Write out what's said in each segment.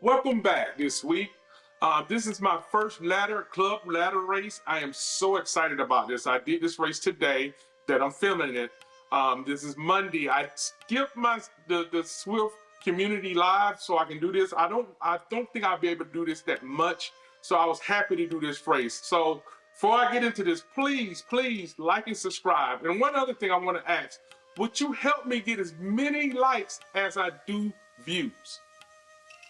Welcome back this week. This is my first club ladder race. I am so excited about this. I did this race today that I'm filming it. This is Monday. I skipped the Swift community live so I can do this. I don't think I'll be able to do this that much. So I was happy to do this race. So before I get into this, please like and subscribe. And one other thing I want to ask, would you help me get as many likes as I do views?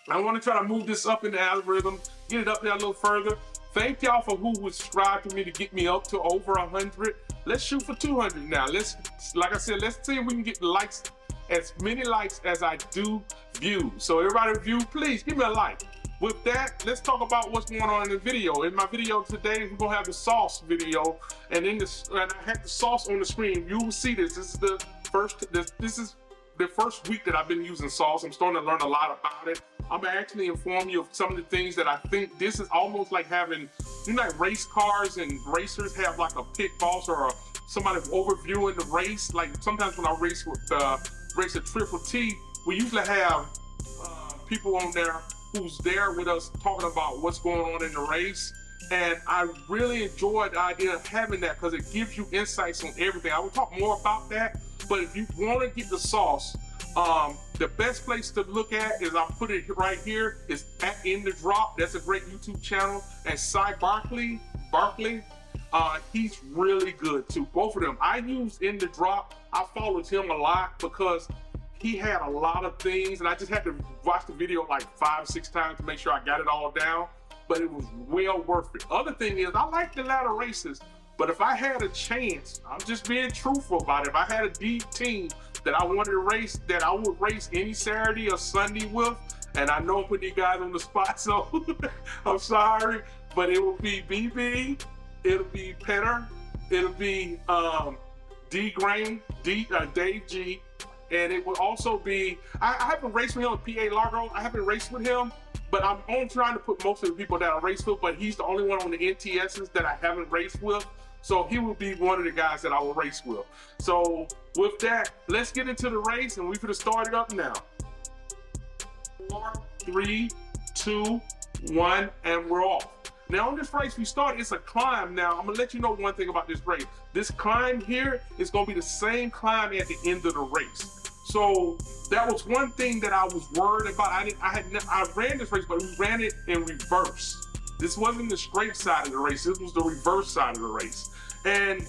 I want to try to move this up in the algorithm, get it up there a little further. Thank y'all for who would subscribe to me to get me up to over 100. Let's shoot for 200 now. Like I said, let's see if we can get likes, as many likes as I do views. So everybody view, please give me a like. With that, let's talk about what's going on in the video. In my video today, we're gonna have the sauce video, and I have the sauce on the screen. You will see this. This is the first week that I've been using sauce. I'm starting to learn a lot about it. I'm gonna actually inform you of some of the things that I think. This is almost like having, you know, like race cars and racers have like a pit boss or somebody overviewing the race. Like sometimes when I race with race a Triple T, we usually have people on there who's there with us talking about what's going on in the race. And I really enjoy the idea of having that because it gives you insights on everything. I will talk more about that, but if you want to get the sauce, the best place to look at is, I'll put it right here, is at In The Drop. That's a great YouTube channel. And Cy Barkley, he's really good too. Both of them. I used In The Drop. I followed him a lot because he had a lot of things, and I just had to watch the video like 5 or 6 times to make sure I got it all down. But it was well worth it. Other thing is, I like the ladder races, but if I had a chance, I'm just being truthful about it. If I had a deep team that I wanted to race, that I would race any Saturday or Sunday with, and I know I'm putting you guys on the spot, so I'm sorry, but it will be BB, it'll be Petter, it'll be D-Grain, Dave G, and it will also be, I haven't raced with him at PA Largo. I haven't raced with him, but I'm only trying to put most of the people that I race with, but he's the only one on the NTSs that I haven't raced with. So he will be one of the guys that I will race with. So with that, let's get into the race, and we're gonna start it up now. 4, 3, 2, 1, and we're off. Now on this race we started, it's a climb. Now I'm gonna let you know one thing about this race. This climb here is gonna be the same climb at the end of the race. So that was one thing that I was worried about. I ran this race, but we ran it in reverse. This wasn't the straight side of the race, this was the reverse side of the race. And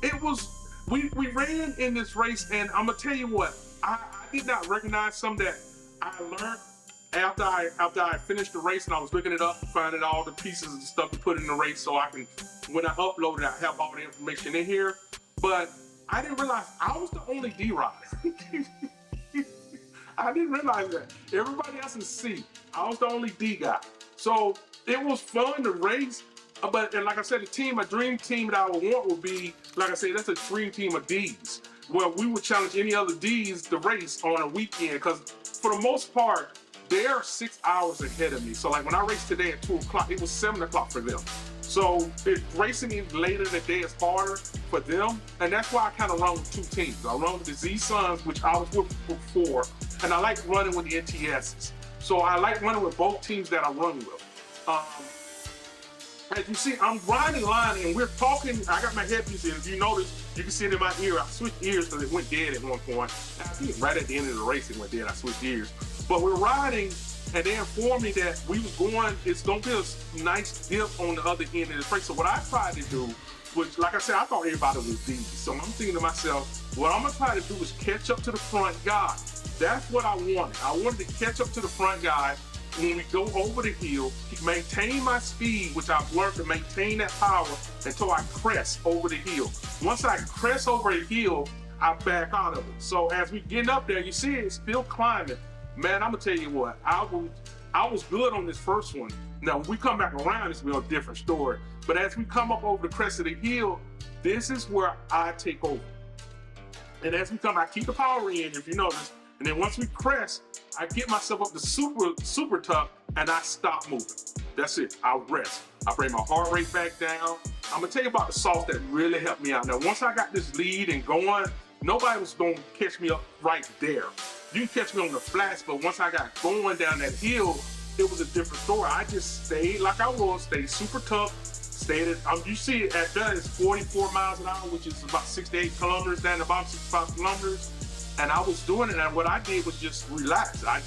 it was, we ran in this race, and I'm gonna tell you what, I did not recognize some that I learned after I finished the race, and I was looking it up, finding all the pieces and stuff to put in the race so I can, when I upload it, I have all the information in here. But I didn't realize I was the only D-Rod. I didn't realize that. Everybody else is C. I was the only D guy. So it was fun to race, and like I said, a dream team that I would want would be, like I said, that's a dream team of Ds, where we would challenge any other Ds to race on a weekend, because for the most part, they're 6 hours ahead of me. So like when I raced today at 2 o'clock, it was 7 o'clock for them. So racing later in the day is harder for them, and that's why I kind of run with 2 teams. I run with the Z Sons, which I was with before, and I like running with the NTSs. So I like running with both teams that I run with. As you see, I'm riding line, and we're talking. I got my headpiece in. If you notice, you can see it in my ear. I switched ears because it went dead at one point. I think right at the end of the race it went dead. I switched ears. But we're riding, and they informed me that we was going, it's gonna be a nice dip on the other end of the race. So what I tried to do was, like I said, I thought everybody was D. So I'm thinking to myself, what I'm gonna try to do is catch up to the front guy. That's what I wanted. I wanted to catch up to the front guy when we go over the hill, maintain my speed, which I've learned to maintain that power until I crest over the hill. Once I crest over a hill, I back out of it. So as we get up there, you see it's still climbing. Man, I'm gonna tell you what, I was good on this first one. Now, when we come back around, it's gonna be a different story. But as we come up over the crest of the hill, this is where I take over. And as we come, I keep the power in, if you notice. And then once we crest, I get myself up to super tough, and I stop moving. That's it, I rest. I bring my heart rate back down. I'm gonna tell you about the sauce that really helped me out. Now, once I got this lead and going, nobody was gonna catch me up right there. You can catch me on the flats, but once I got going down that hill, it was a different story. I just stayed like I was, stayed super tough, stayed at, you see it at that, it's 44 miles an hour, which is about 68 kilometers down, about 65 kilometers. And I was doing it, and what I did was just relax. I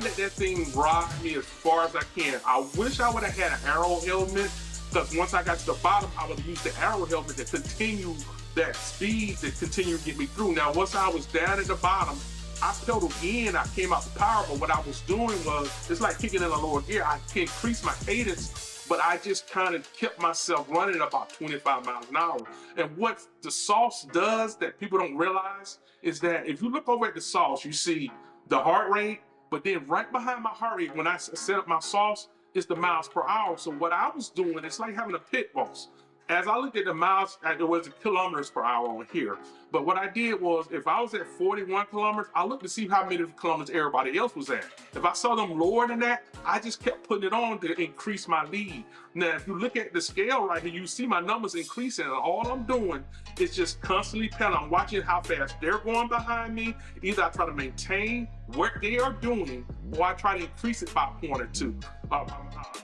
let that thing ride me as far as I can. I wish I would have had an aero helmet, because once I got to the bottom, I would have used the aero helmet to continue that speed to continue to get me through. Now, once I was down at the bottom, I pedaled in, I came out to power, but what I was doing was, it's like kicking in a lower gear. I increased my cadence, but I just kind of kept myself running about 25 miles an hour. And what the sauce does that people don't realize is that if you look over at the sauce, you see the heart rate, but then right behind my heart rate, when I set up my sauce, is the miles per hour. So what I was doing, it's like having a pit boss. As I looked at the miles, there was a kilometers per hour on here. But what I did was, if I was at 41 kilometers, I looked to see how many kilometers everybody else was at. If I saw them lower than that, I just kept putting it on to increase my lead. Now, if you look at the scale right here, you see my numbers increasing, and all I'm doing is just constantly pedaling. I'm watching how fast they're going behind me. Either I try to maintain what they are doing, or I try to increase it by a point or two,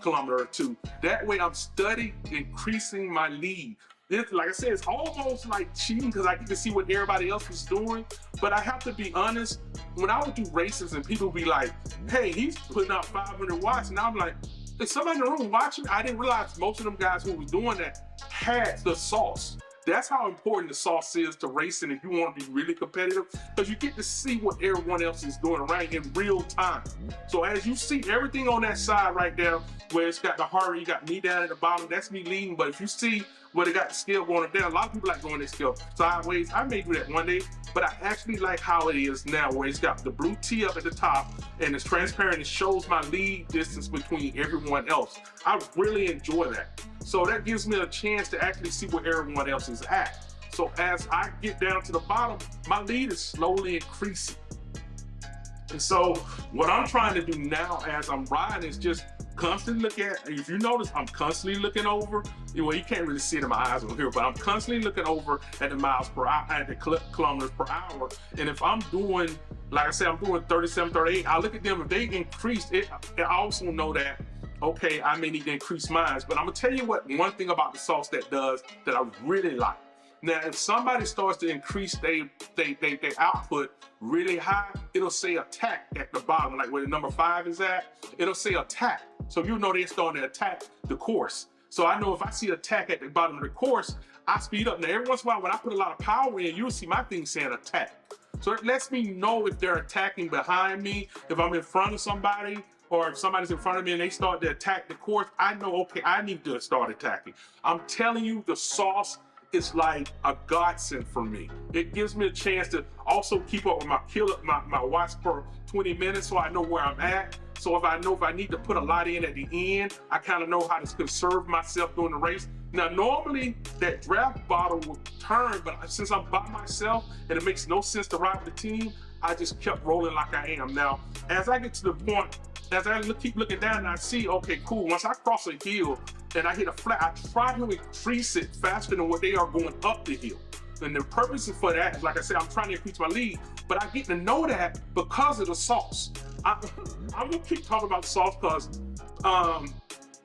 kilometer or two. That way I'm studying increasing my lead. This, like I said, it's almost like cheating because I get to see what everybody else is doing. But I have to be honest, when I would do races and people would be like, hey, he's putting out 500 watts. And I'm like, is somebody in the room watching? I didn't realize most of them guys who was doing that had the sauce. That's how important the sauce is to racing if you want to be really competitive, because you get to see what everyone else is doing around in real time. So as you see everything on that side right there, where it's got the heart rate, you got me down at the bottom, that's me leading. But if you see where they got the scale going down, a lot of people like going this scale sideways. I may do that one day, but I actually like how it is now, where it's got the blue T up at the top and it's transparent. It shows my lead distance between everyone else. I really enjoy that. So that gives me a chance to actually see where everyone else is at. So as I get down to the bottom, my lead is slowly increasing. And so what I'm trying to do now as I'm riding is just constantly look at, if you notice, I'm constantly looking over, well, you can't really see it in my eyes over here, but I'm constantly looking over at the miles per hour, at the kilometers per hour. And if I'm doing, like I said, I'm doing 37, 38, I look at them, if they increased it, I also know that, okay, I may need to increase mine. But I'm gonna tell you what, one thing about the sauce that does that I really like. Now, if somebody starts to increase their output really high, it'll say attack at the bottom, like where the number 5 is at, it'll say attack. So you know they're starting to attack the course. So I know if I see attack at the bottom of the course, I speed up. Now, every once in a while, when I put a lot of power in, you'll see my thing saying attack. So it lets me know if they're attacking behind me, if I'm in front of somebody, or if somebody's in front of me and they start to attack the course, I know, okay, I need to start attacking. I'm telling you, the sauce is like a godsend for me. It gives me a chance to also keep up with my watts per 20 minutes, so I know where I'm at. So if I need to put a lot in at the end, I kind of know how to conserve myself during the race. Now, normally that draft bottle will turn, but since I'm by myself and it makes no sense to ride with the team, I just kept rolling like I am. Now, as I get to the point, as I keep looking down and I see, okay, cool, once I cross a hill and I hit a flat, I try to increase it faster than what they are going up the hill. And the purpose for that is, like I said, I'm trying to increase my lead, but I get to know that because of the sauce. I'm gonna keep talking about sauce because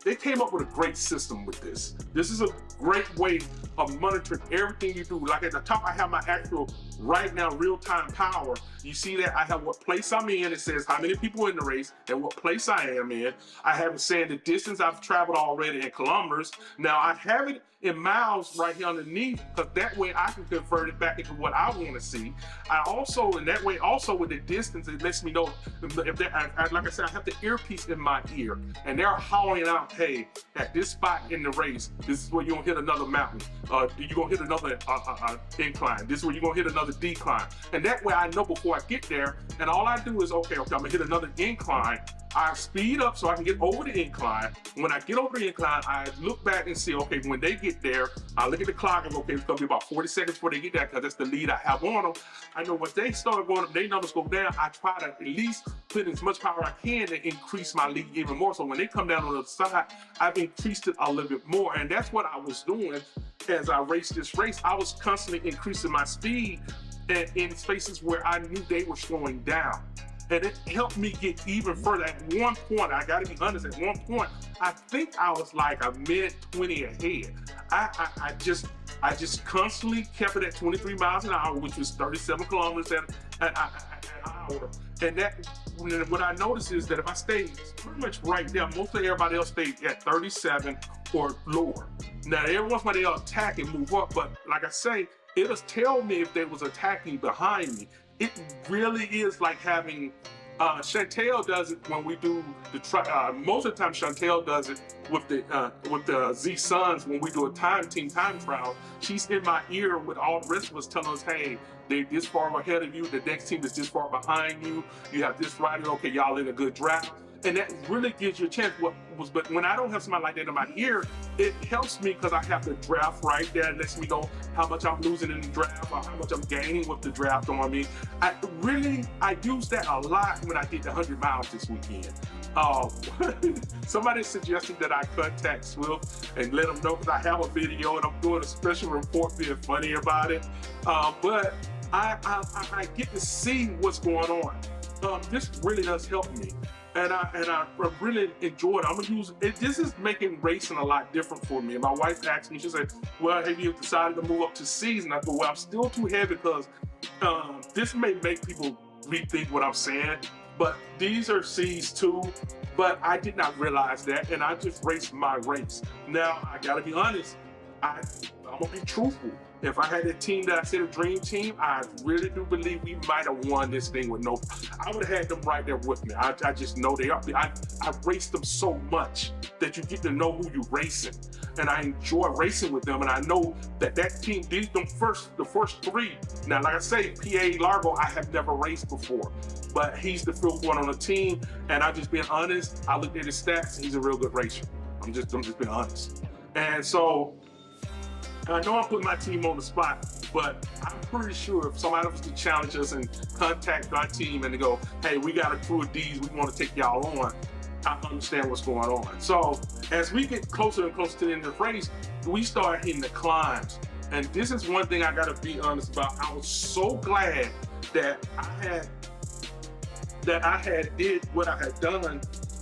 they came up with a great system with this. This is a great way of monitoring everything you do. Like at the top, I have my actual right now real-time power. You see that I have what place I'm in. It says how many people in the race and what place I am in. I have it saying the distance I've traveled already in kilometers. Now I have it in miles right here underneath, because that way I can convert it back into what I want to see. I also, in that way, also with the distance, it lets me know if like I said, I have the earpiece in my ear and they're hollering out, hey, at this spot in the race, this is where you're gonna hit another mountain. You're gonna hit another incline. This is where you're gonna hit another decline. And that way I know before I get there, and all I do is, okay, I'm gonna hit another incline. I speed up so I can get over the incline. When I get over the incline, I look back and see, okay, when they get there, I look at the clock and, okay, it's gonna be about 40 seconds before they get there, because that's the lead I have on them. I know once they start going up, their numbers go down, I try to at least put in as much power I can to increase my lead even more. So when they come down on the other side, I've increased it a little bit more. And that's what I was doing as I raced this race. I was constantly increasing my speed in spaces where I knew they were slowing down. And it helped me get even further. At one point, I gotta be honest, at one point, I think I was like a minute 20 ahead. I just constantly kept it at 23 miles an hour, which was 37 kilometers an hour. And that, what I noticed is that if I stayed pretty much right there, mostly everybody else stayed at 37 or lower. Now, every once in a while they'll attack and move up, but like I say, it'll tell me if they was attacking behind me. It really is like having, Chantel does it when we do the, most of the time Chantel does it with the Z Sons when we do a team time trial. She's in my ear with all the rest of us telling us, hey, they're this far ahead of you, the next team is this far behind you, you have this rider, okay, y'all in a good draft. And that really gives you a chance. But when I don't have somebody like that in my ear, it helps me because I have the draft right there. It lets me know how much I'm losing in the draft or how much I'm gaining with the draft on me. I used that a lot when I did the 100 miles this weekend. Somebody suggested that I contact Swift and let them know because I have a video and I'm doing a special report being funny about it. But I get to see what's going on. This really does help me. And I really enjoy it. I'm gonna use it. This is making racing a lot different for me. And my wife asked me, she said, well, have you decided to move up to C's? And I go, well, I'm still too heavy because this may make people rethink what I'm saying, but these are C's too. But I did not realize that, and I just raced my race. Now, I gotta be honest, I'm gonna be truthful. If I had a team that I said a dream team, I really do believe we might have won this thing with no. I would have had them right there with me. I just know they are. I raced them so much that you get to know who you're racing, and I enjoy racing with them. And I know that team, the first three. Now, like I say, PA Largo, I have never raced before, but he's the fifth one on the team. And I'm just being honest. I looked at his stats, and he's a real good racer. I'm just being honest. And so, I know I'm putting my team on the spot, but I'm pretty sure if somebody was to challenge us and contact our team and to go, hey, we got a crew of D's, we want to take y'all on, I understand what's going on. So as we get closer and closer to the end of the race, we start hitting the climbs. And this is one thing I got to be honest about. I was so glad that I had did what I had done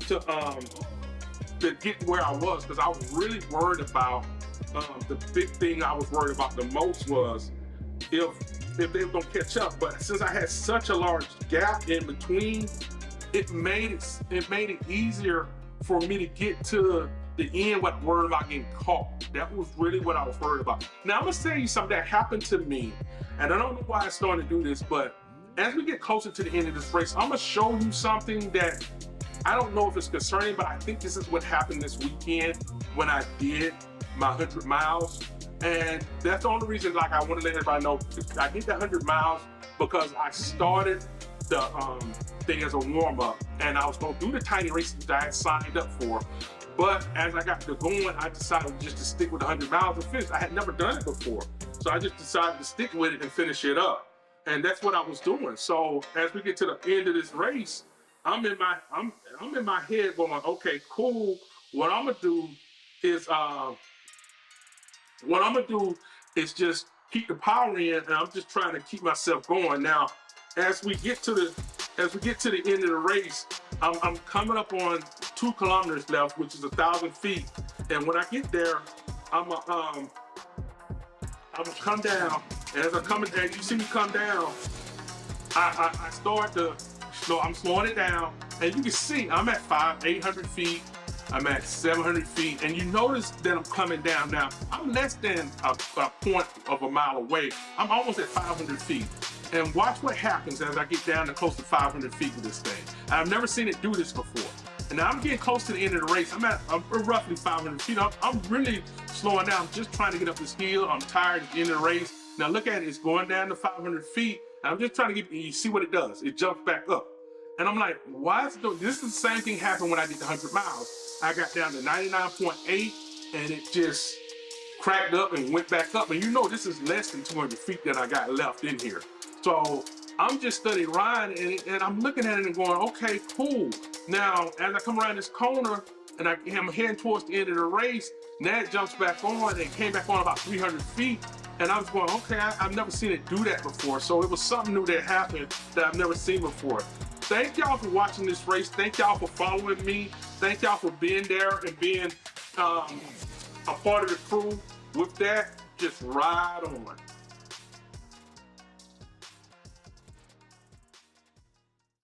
to get where I was, because I was really worried about the big thing I was worried about the most was if they were gonna catch up. But since I had such a large gap in between, it made it easier for me to get to the end without worrying about getting caught. That was really what I was worried about. Now I'm gonna tell you something that happened to me, and I don't know why I started to do this, but as we get closer to the end of this race, I'm gonna show you something that I don't know if it's concerning, but I think this is what happened this weekend when I did my 100 miles. And that's the only reason, like, I want to let everybody know, I did the 100 miles because I started the thing as a warm-up, and I was going to do the tiny races that I had signed up for. But as I got to going, I decided just to stick with 100 miles and finish. I had never done it before, so I just decided to stick with it and finish it up. And that's what I was doing. So as we get to the end of this race, I'm in my head going, okay, cool. What I'm gonna do is just keep the power in, and I'm just trying to keep myself going. Now, as we get to the end of the race, I'm coming up on 2 kilometers left, which is 1,000 feet. And when I get there, I'm gonna come down. And as you see me come down, I start to slow. I'm slowing it down, and you can see I'm at 800 feet. I'm at 700 feet, and you notice that I'm coming down. Now, I'm less than a point of a mile away. I'm almost at 500 feet. And watch what happens as I get down to close to 500 feet with this thing. I've never seen it do this before. And now I'm getting close to the end of the race. I'm roughly 500 feet. I'm really slowing down. I'm just trying to get up this hill. I'm tired at the end of the race. Now look at it, it's going down to 500 feet. And I'm just trying to you see what it does. It jumps back up. And I'm like, why is it doing this? Is the same thing happened when I did the 100 miles. I got down to 99.8 and it just cracked up and went back up. And you know, this is less than 200 feet that I got left in here. So I'm just studying riding, and I'm looking at it and going, okay, cool. Now, as I come around this corner and I'm heading towards the end of the race, now it jumps back on and came back on about 300 feet. And I was going, okay, I've never seen it do that before. So it was something new that happened that I've never seen before. thank y'all for watching this race. Thank y'all for following me. Thank y'all for being there and being a part of the crew. With that, just ride on.